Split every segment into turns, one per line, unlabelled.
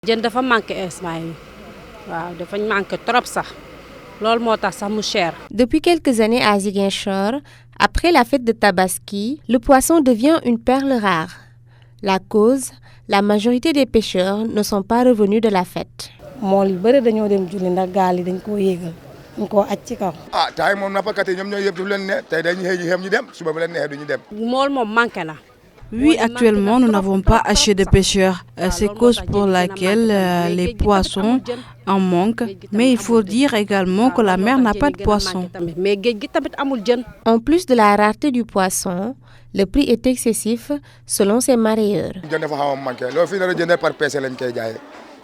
jën dafa manqué instant yi waaw dafa manqué trop sax loolu moo tax sax mu cher.
Depuis quelques années à Ziguinchor, après la fête de Tabaski, le poisson devient une perle rare. La cause, la majorité des pêcheurs ne sont pas revenus de la fête.
mool yu bëri dañoo dem julli ndax gaal yi dañ koo yéegal dañ koo aj ci kaw.
tay moom nappkat yi ñoom ñooy yëpp du leen ne tey dañuy xëy ñu xem ñu dem suba bu leen neexee du ñu dem.
mool moom manqué na.
Oui, actuellement, nous n'avons pas assez de pêcheurs. C'est cause pour laquelle les poissons en manquent. Mais il faut dire également que la mer n'a pas de poissons.
En plus de la rareté du poisson, le prix est excessif selon ces mareyeurs.
jën dafa xaw a manqué loolu fii dara jëndee par PC lañ koy jaayee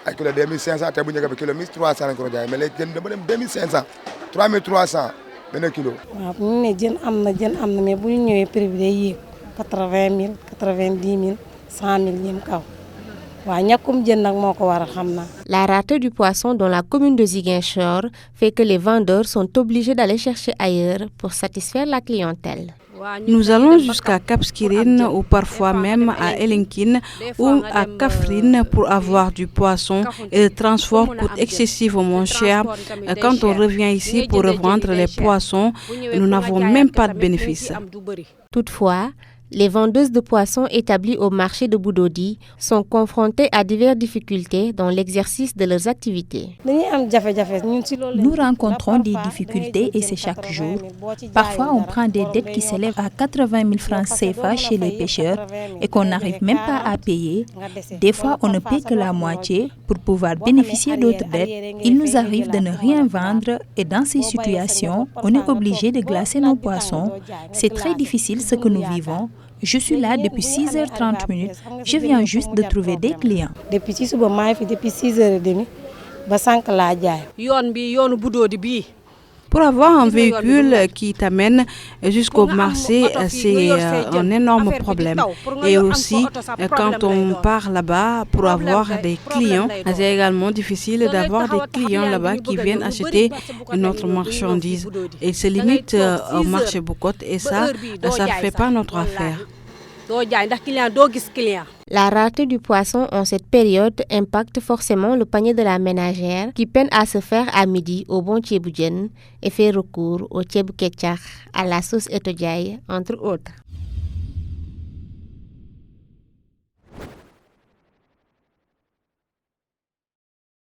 ay kilo 2500 te bu njëkk bi kilo 1300 lañ ko jaayee mais léegi jën dama dem 2500 3300 benn kilo.
waaw bu ñu nee jën am na mais bu ñu ñëwee prix bi day yéeg 80 000 90 000 100 000 yem kaw waaw ñàkkum jën nag moo ko waral xam naa.
La rareté du poisson dans la commune de Ziguinchor fait que les vendeurs sont obligés d'aller chercher ailleurs pour satisfaire la clientèle.
Nous allons jusqu'à Cap Skirring ou parfois même à Elinkine ou à Kaffrine pour avoir du poisson et le transport coûte excessivement cher. Quand on revient ici pour revendre les poissons, nous n'avons même pas de bénéfice.
Toutefois, les vendeuses de poissons établies au marché de Budodi sont confrontées à diverses difficultés dans l'exercice de leurs activités.
Nous rencontrons des difficultés et c'est chaque jour. Parfois, on prend des dettes qui s'élèvent à 80 000 francs CFA chez les pêcheurs et qu'on n'arrive même pas à payer. Des fois, on ne paie que la moitié pour pouvoir bénéficier d'autres dettes. Il nous arrive de ne rien vendre et dans ces situations, on est obligé de glacer nos poissons. C'est très difficile ce que nous vivons. Je suis là depuis 6h30. Je viens juste de trouver des clients.
Depuis 6h30 ba sànq laa jaay.
yoonu Budodi bii.
Pour avoir un véhicule qui t'amène jusqu'au marché, c'est un énorme problème. Et aussi, quand on part là-bas pour avoir des clients, c'est également difficile d'avoir des clients là-bas qui viennent acheter notre marchandise. Et se limite au marché Boucotte et ça ne fait pas notre affaire.
La rareté du poisson en cette période impacte forcément le panier de la ménagère qui peine à se faire à midi au bon ceebu jën et fait recours au ceebu ketchup à la sauce etodjaï, entre autres.